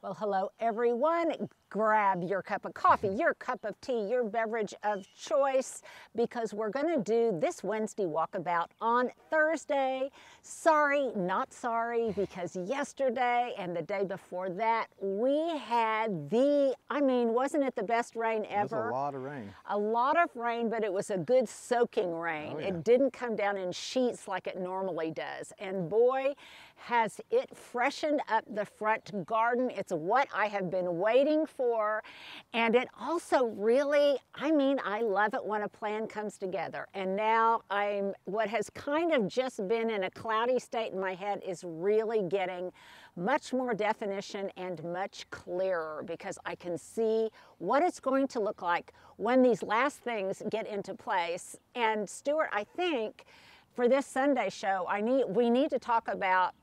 Well, hello everyone. Grab your cup of coffee, your cup of tea, your beverage of choice, because we're going to do this Wednesday walkabout on Thursday. Sorry, not sorry, because yesterday and the day before that, we had wasn't it the best rain ever? It was a lot of rain. A lot of rain, but it was a good soaking rain. Oh, yeah. It didn't come down in sheets like it normally does. And boy, has it freshened up the front garden. It's what I have been waiting for. And it also really, I love it when a plan comes together. And now what has kind of just been in a cloudy state in my head is really getting much more definition and much clearer, because I can see what it's going to look like when these last things get into place. And Stuart, I think for this Sunday show, we need to talk about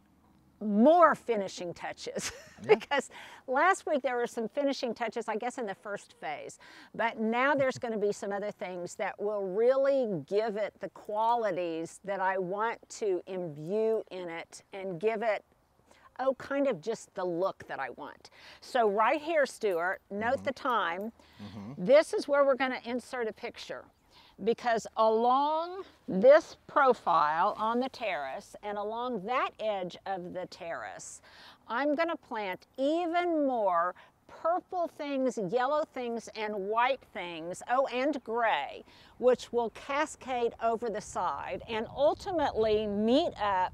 more finishing touches. Yeah. Because last week there were some finishing touches, I guess, in the first phase, but now there's going to be some other things that will really give it the qualities that I want to imbue in it and give it kind of just the look that I want. So right here, Stuart, note the time. This is where we're going to insert a picture, because along this profile on the terrace and along that edge of the terrace, I'm going to plant even more purple things, yellow things, and white things, and gray, which will cascade over the side and ultimately meet up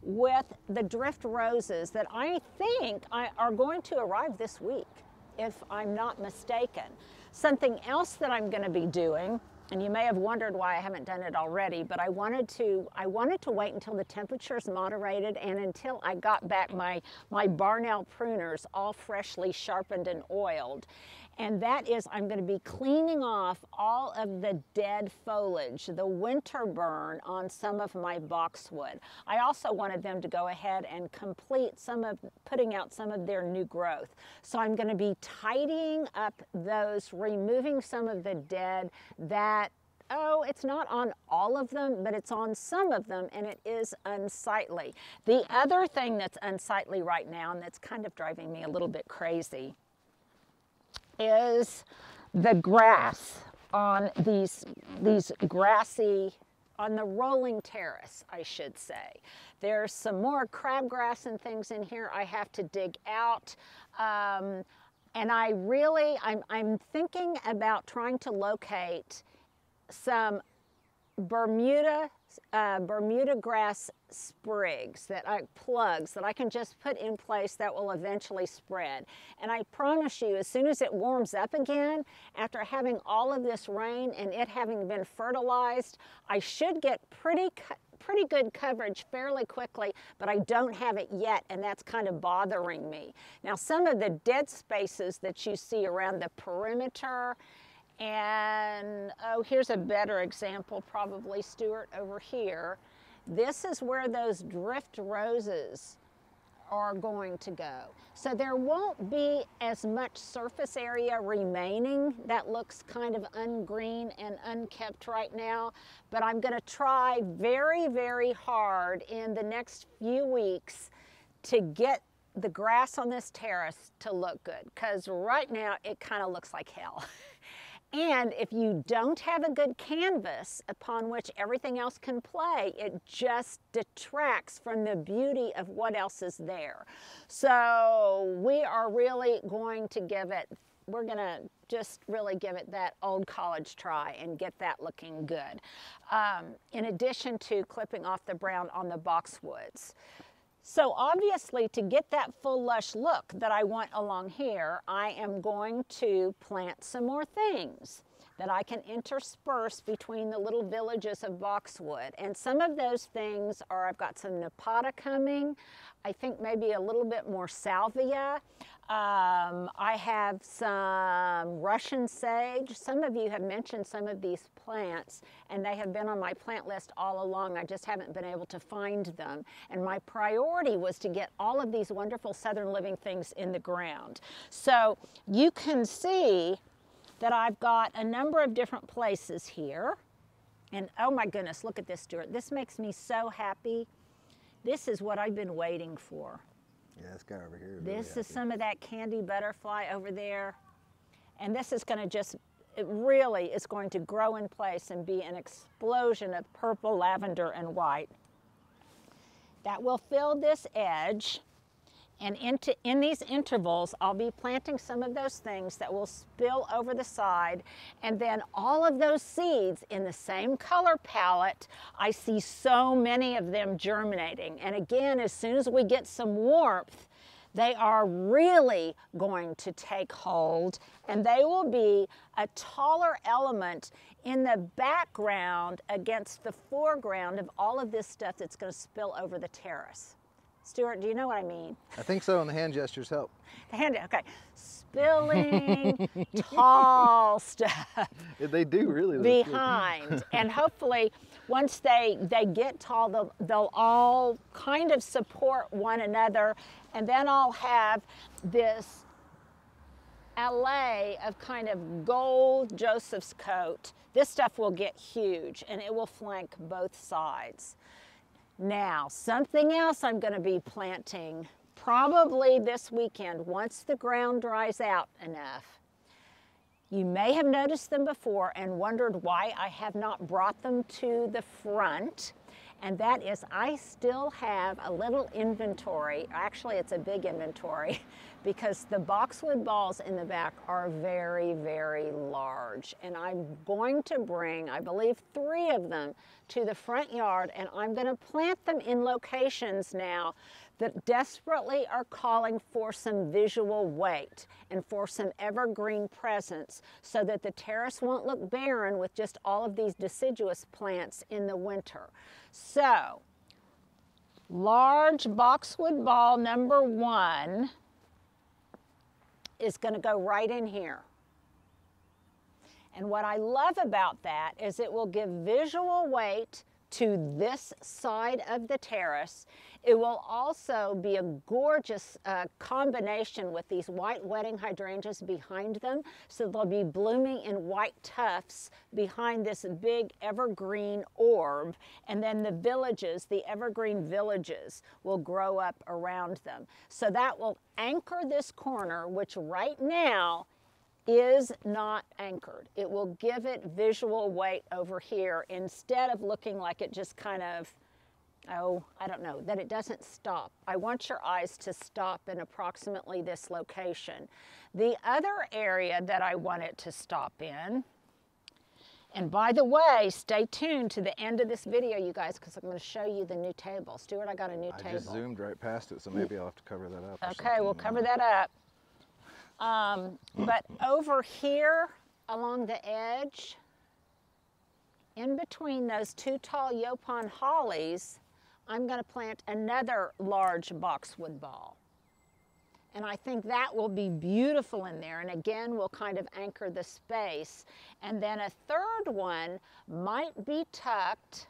with the drift roses that I think are going to arrive this week, if I'm not mistaken. Something else that I'm going to be doing, and you may have wondered why I haven't done it already, but I wanted to wait until the temperatures moderated and until I got back my Barnell pruners all freshly sharpened and oiled. And that is, I'm going to be cleaning off all of the dead foliage, the winter burn on some of my boxwood. I also wanted them to go ahead and complete putting out some of their new growth. So I'm going to be tidying up those, removing some of the dead that, it's not on all of them, but it's on some of them, and it is unsightly. The other thing that's unsightly right now, and that's kind of driving me a little bit crazy, is the grass on these grassy, on the rolling terrace, I should say. There's some more crabgrass and things in here I have to dig out. And I'm thinking about trying to locate some Bermuda grass sprigs, plugs that I can just put in place that will eventually spread. And I promise you, as soon as it warms up again, after having all of this rain and it having been fertilized, I should get pretty good coverage fairly quickly, but I don't have it yet, and that's kind of bothering me. Now, some of the dead spaces that you see around the perimeter, and here's a better example probably, Stuart, over here. This is where those drift roses are going to go. So there won't be as much surface area remaining. That looks kind of ungreen and unkept right now, but I'm going to try very, very hard in the next few weeks to get the grass on this terrace to look good, because right now it kind of looks like hell. And if you don't have a good canvas upon which everything else can play, it just detracts from the beauty of what else is there. So we are really going to we're going to just really give it that old college try and get that looking good. In addition to clipping off the brown on the boxwoods. So obviously, to get that full lush look that I want along here, I am going to plant some more things that I can intersperse between the little villages of boxwood. And some of those things are, I've got some Nepeta coming, I think maybe a little bit more salvia. I have some Russian sage. Some of you have mentioned some of these plants, and they have been on my plant list all along. I just haven't been able to find them. And my priority was to get all of these wonderful southern living things in the ground. So you can see that I've got a number of different places here. And oh my goodness, look at this, Stuart. This makes me so happy. This is what I've been waiting for. Yeah, this guy over here. This is some of that candy butterfly over there. And this is going to just, it really is going to grow in place and be an explosion of purple, lavender, and white. That will fill this edge. And in these intervals, I'll be planting some of those things that will spill over the side. And then all of those seeds in the same color palette, I see so many of them germinating. And again, as soon as we get some warmth, they are really going to take hold, and they will be a taller element in the background against the foreground of all of this stuff that's going to spill over the terrace. Stuart, do you know what I mean? I think so, and the hand gestures help. The hand, okay. Spilling tall stuff. They do, really. Behind. And hopefully, once they get tall, they'll all kind of support one another. And then I'll have this alley of kind of gold Joseph's coat. This stuff will get huge, and it will flank both sides. Now, something else I'm going to be planting probably this weekend once the ground dries out enough. You may have noticed them before and wondered why I have not brought them to the front. And that is, I still have a little inventory. Actually, it's a big inventory because the boxwood balls in the back are very, very large. And I'm going to bring, I believe, 3 of them to the front yard, and I'm going to plant them in locations now that desperately are calling for some visual weight and for some evergreen presence so that the terrace won't look barren with just all of these deciduous plants in the winter. So, large boxwood ball number 1 is going to go right in here. And what I love about that is it will give visual weight to this side of the terrace. It will also be a gorgeous combination with these white wedding hydrangeas behind them. So they'll be blooming in white tufts behind this big evergreen orb. And then the villages, the evergreen villages, will grow up around them. So that will anchor this corner, which right now is not anchored. It will give it visual weight over here instead of looking like it just kind of, oh, I don't know, that it doesn't stop. I want your eyes to stop in approximately this location. The other area that I want it to stop in, and by the way, stay tuned to the end of this video, you guys, because I'm going to show you the new table. Stuart, I got a new table. I just zoomed right past it, so maybe I'll have to cover that up. Okay, we'll cover that up. But over here along the edge, in between those 2 tall Yopon hollies, I'm going to plant another large boxwood ball. And I think that will be beautiful in there. And again, we'll kind of anchor the space. And then a third one might be tucked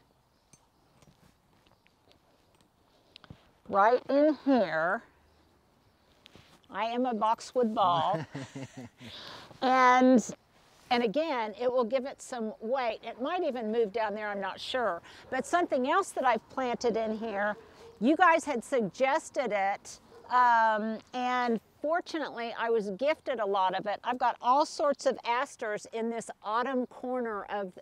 right in here. I am a boxwood ball. and again, it will give it some weight. It might even move down there, I'm not sure. But something else that I've planted in here, you guys had suggested it, and fortunately, I was gifted a lot of it. I've got all sorts of asters in this autumn corner of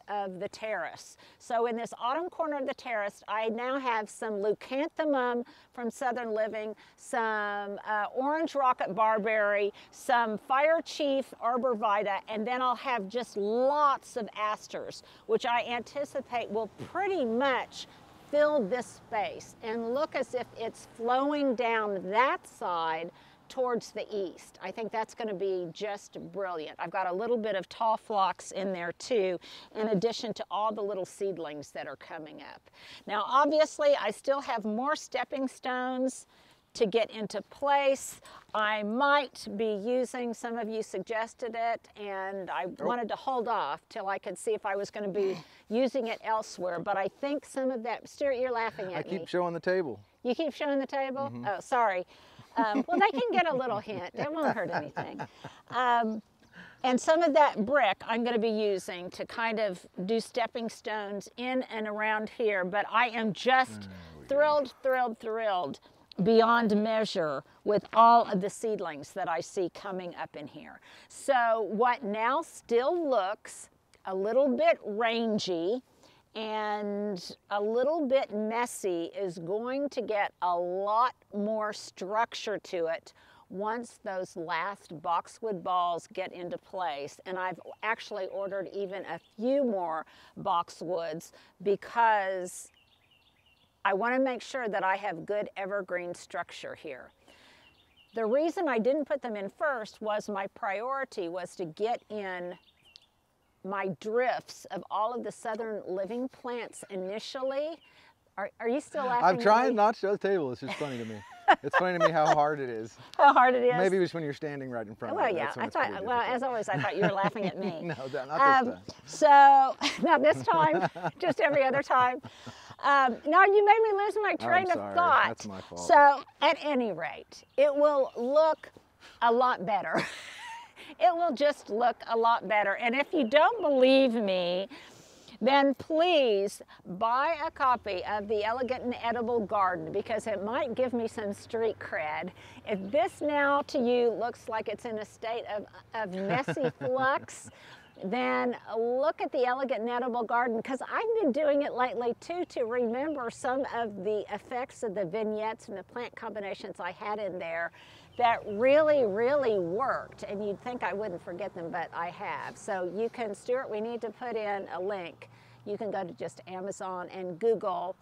the terrace. So in this autumn corner of the terrace, I now have some leucanthemum from Southern Living, some orange rocket barberry, some fire chief arborvitae, and then I'll have just lots of asters, which I anticipate will pretty much fill this space and look as if it's flowing down that side towards the east. I think that's going to be just brilliant. I've got a little bit of tall phlox in there too, in addition to all the little seedlings that are coming up. Now obviously I still have more stepping stones to get into place. I might be using, some of you suggested it, and I wanted to hold off till I could see if I was going to be using it elsewhere, but I think some of that, Stuart, you're laughing at me. I keep showing the table. You keep showing the table? Mm-hmm. Oh, sorry. Well, they can get a little hint. It won't hurt anything. And some of that brick I'm going to be using to kind of do stepping stones in and around here, but I am just thrilled beyond measure with all of the seedlings that I see coming up in here. So what now still looks a little bit rangy and a little bit messy is going to get a lot more structure to it once those last boxwood balls get into place. And I've actually ordered even a few more boxwoods because I want to make sure that I have good evergreen structure here. The reason I didn't put them in first was my priority was to get in my drifts of all of the southern living plants initially. Are you still laughing? I'm trying not to show the table. It's just funny to me. It's funny to me how hard it is. How hard it is? Maybe it's when you're standing right in front of it. Well, yeah. I thought, well, as always, I thought you were laughing at me. No, not this time. So, not this time, just every other time. No, you made me lose my train of thought. That's my fault. So, at any rate, it will look a lot better. It will just look a lot better. And if you don't believe me, then please buy a copy of The Elegant and Edible Garden because it might give me some street cred. If this now to you looks like it's in a state of messy flux, then look at The Elegant and Edible Garden because I've been doing it lately too to remember some of the effects of the vignettes and the plant combinations I had in there that really, really worked. And you'd think I wouldn't forget them, but I have. So you can, Stuart, we need to put in a link. You can go to just Amazon and Google,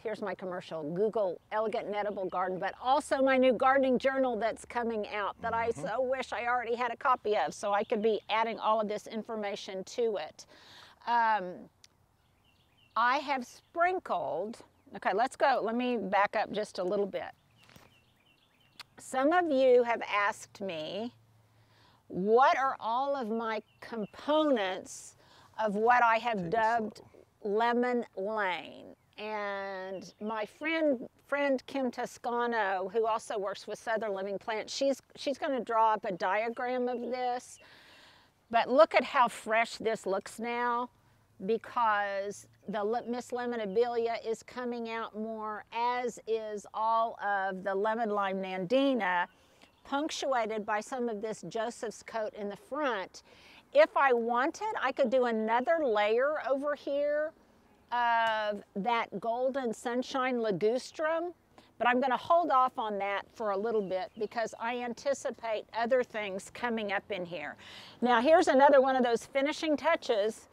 here's my commercial, Google Elegant and Edible Garden, but also my new gardening journal that's coming out that I so wish I already had a copy of so I could be adding all of this information to it. I have sprinkled, okay, let's go, let me back up just a little bit. Some of you have asked me, what are all of my components of what I have dubbed Lemon Lane? And my friend Kim Toscano, who also works with Southern Living Plants, she's going to draw up a diagram of this. But look at how fresh this looks now, because the Miss Lemonabilia is coming out more, as is all of the Lemon Lime Nandina, punctuated by some of this Joseph's coat in the front. If I wanted, I could do another layer over here of that Golden Sunshine Ligustrum, but I'm going to hold off on that for a little bit because I anticipate other things coming up in here. Now here's another one of those finishing touches.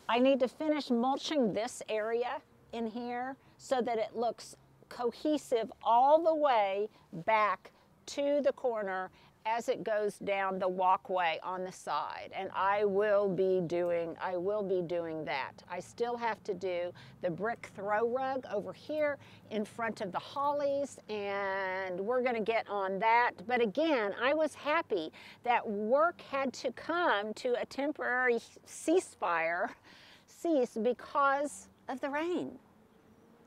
I need to finish mulching this area in here so that it looks cohesive all the way back to the corner as it goes down the walkway on the side. And I will be doing that. I still have to do the brick throw rug over here in front of the hollies, and we're gonna get on that. But again, I was happy that work had to come to a temporary cease because of the rain.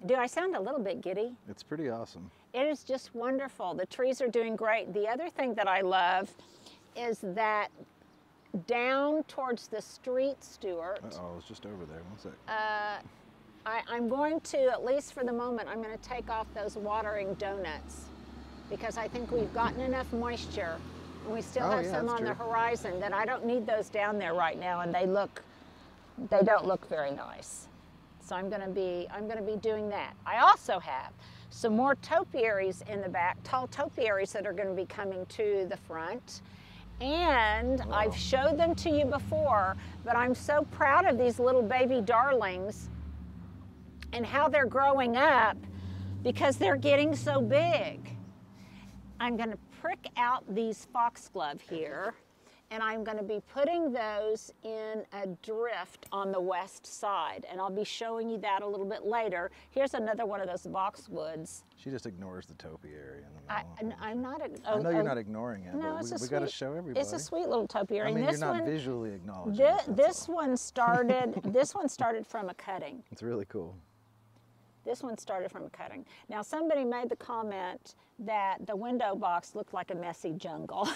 Do I sound a little bit giddy? It's pretty awesome. It is just wonderful. The trees are doing great. The other thing that I love is that down towards the street, Stuart. Uh-oh, it's just over there. One sec. I'm going to, at least for the moment, I'm going to take off those watering donuts because I think we've gotten enough moisture and we still have some on the horizon that I don't need those down there right now, and they don't look very nice. So I'm going to be doing that. I also have some more topiaries in the back, tall topiaries that are going to be coming to the front. And wow. I've showed them to you before, but I'm so proud of these little baby darlings and how they're growing up because they're getting so big. I'm going to prick out these foxglove here, and I'm going to be putting those in a drift on the west side, and I'll be showing you that a little bit later. Here's another one of those boxwoods. She just ignores the topiary in the middle. I'm not. I know you're not ignoring it, no, but we got to show everybody. It's a sweet little topiary. I mean, this you're not one, visually acknowledging it. This one started. This one started from a cutting. It's really cool. This one started from a cutting. Now, somebody made the comment that the window box looked like a messy jungle.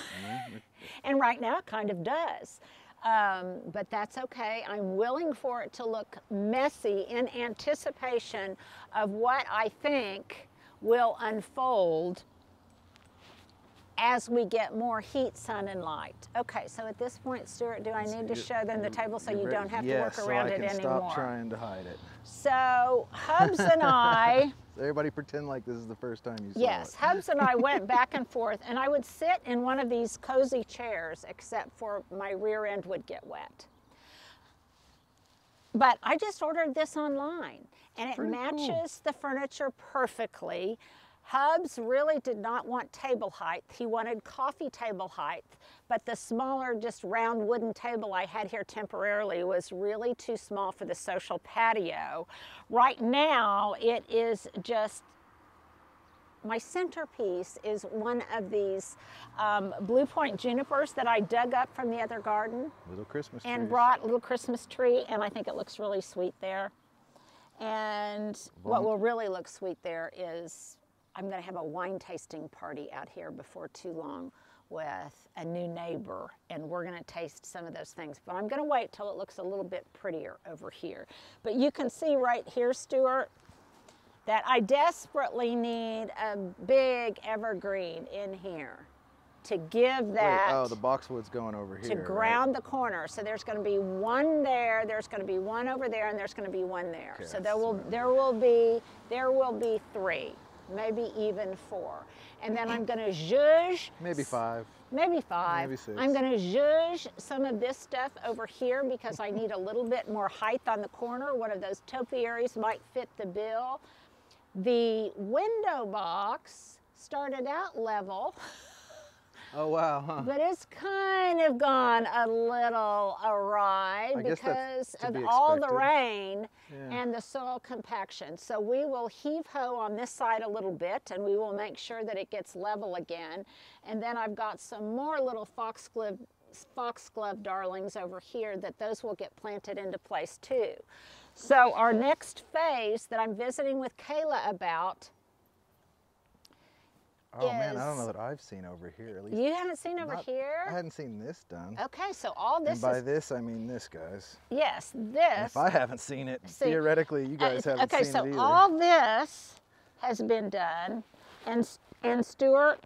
And right now it kind of does. But that's okay. I'm willing for it to look messy in anticipation of what I think will unfold as we get more heat, sun, and light. Okay, so at this point, Stuart, do I need to show them the table so you don't have to work around it anymore? Yes, so I can stop trying to hide it. So Hubs and I... So everybody pretend like this is the first time you saw it. Yes, Hubs and I went back and forth, and I would sit in one of these cozy chairs, except for my rear end would get wet. But I just ordered this online, and it matches the furniture perfectly. Hubs really did not want table height. He wanted coffee table height, but the smaller, just round wooden table I had here temporarily was really too small for the social patio. Right now, it is just, my centerpiece is one of these Blue Point junipers that I dug up from the other garden. Little Christmas trees. And brought a little Christmas tree, and I think it looks really sweet there. And what will really look sweet there is I'm going to have a wine tasting party out here before too long with a new neighbor, and we're going to taste some of those things. But I'm going to wait till it looks a little bit prettier over here. But you can see right here, Stuart, that I desperately need a big evergreen in here to give that. Wait, oh, the boxwood's going over here. To ground the corner. So there's going to be one there, there's going to be one over there, and there's going to be one there. Okay, so there will be 3. Maybe even 4. And then I'm going to zhuzh. Maybe 5. Maybe 5. Maybe 6. I'm going to zhuzh some of this stuff over here because I need a little bit more height on the corner. One of those topiaries might fit the bill. The window box started out level. Oh, wow, huh? But it's kind of gone a little awry because of all the rain and the soil compaction. So we will heave-ho on this side a little bit, and we will make sure that it gets level again. And then I've got some more little foxglove darlings over here that those will get planted into place too. So our next phase that I'm visiting with Kayla about. Oh man, I don't know that I've seen over here. At least you haven't seen over here? I hadn't seen this done. Okay, so all this and by this, I mean this, guys. Yes, this. And if I haven't seen it, theoretically, you guys haven't seen it either. Okay, so all this has been done. And Stuart,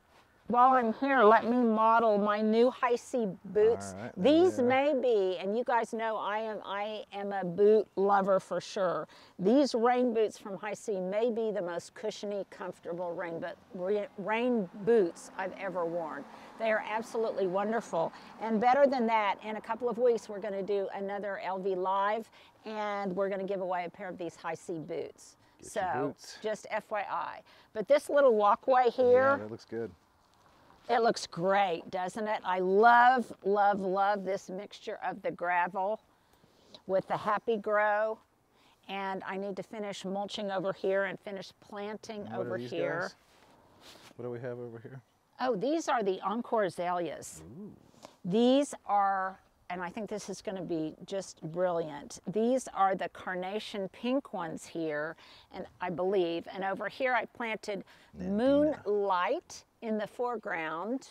while I'm here, let me model my new high C boots. Right, these may be, and you guys know I am a boot lover for sure. These rain boots from High C may be the most cushiony, comfortable rain boots I've ever worn. They are absolutely wonderful. And better than that, in a couple of weeks, we're going to do another LV Live, and we're going to give away a pair of these High C boots. So just FYI. But this little walkway here. Yeah, that looks good. It looks great, doesn't it? I love, love, love this mixture of the gravel with the Happy Grow. And I need to finish mulching over here and finish planting over here. Guys? What do we have over here? Oh, these are the Encore azaleas. Ooh. These are, and I think this is going to be just brilliant. These are the carnation pink ones here, and I believe. And over here I planted Moonlight in the foreground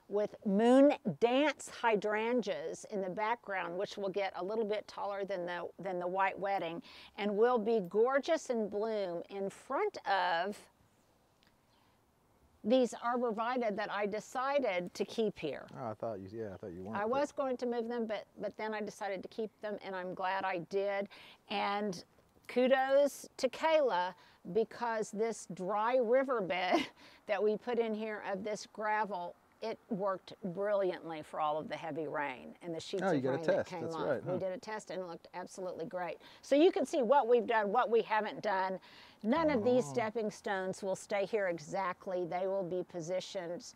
with Moon Dance hydrangeas in the background, which will get a little bit taller than the White Wedding and will be gorgeous in bloom in front of these arborvitae that I decided to keep here. Oh, I thought you wanted. I was going to move them, but then I decided to keep them, and I'm glad I did. And kudos to Kayla, because this dry riverbed that we put in here of this gravel, it worked brilliantly for all of the heavy rain and the sheets of rain that came off. Right, huh? We did a test and it looked absolutely great. So you can see what we've done, what we haven't done. None of these stepping stones will stay here exactly. They will be positioned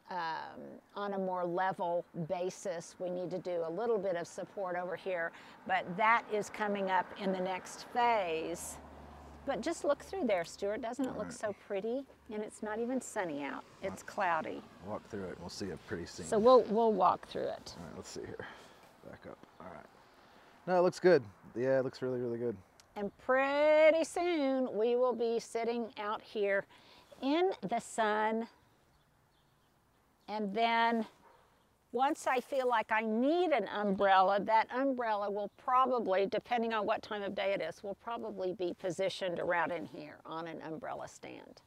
on a more level basis. We need to do a little bit of support over here, but that is coming up in the next phase. But just look through there, Stuart. Doesn't it look so pretty? And it's not even sunny out. It's cloudy. Walk through it and we'll see a pretty scene. So we'll walk through it. All right, let's see here. Back up. All right. No, it looks good. Yeah, it looks really, really good. And pretty soon we will be sitting out here in the sun. And then once I feel like I need an umbrella, that umbrella will probably, depending on what time of day it is, will probably be positioned around in here on an umbrella stand.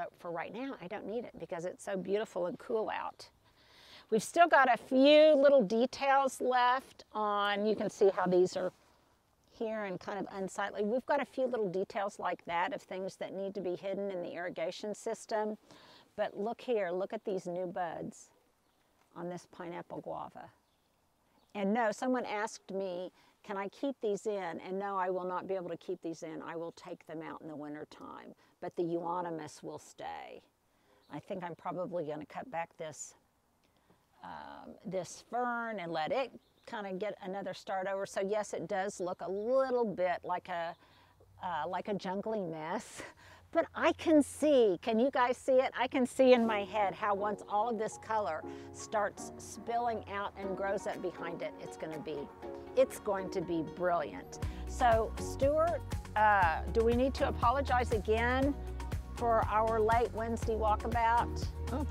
but for right now, I don't need it because it's so beautiful and cool out. We've still got a few little details left on, you can see how these are here and kind of unsightly. We've got a few little details like that of things that need to be hidden in the irrigation system. But look here, look at these new buds on this pineapple guava. And no, someone asked me, can I keep these in? And no, I will not be able to keep these in. I will take them out in the winter time, but the euonymus will stay. I think I'm probably going to cut back this this fern and let it kind of get another start over. So yes, it does look a little bit like a jungly mess, but I can see, can you guys see it? I can see in my head how once all of this color starts spilling out and grows up behind it, it's going to be brilliant. So Stuart, do we need to apologize again for our late Wednesday walkabout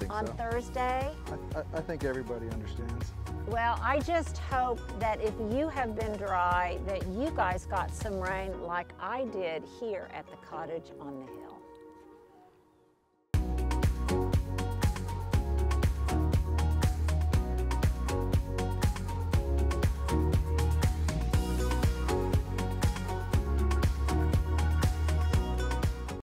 on Thursday? I think everybody understands. Well, I just hope that if you have been dry, that you guys got some rain like I did here at the cottage on the hill.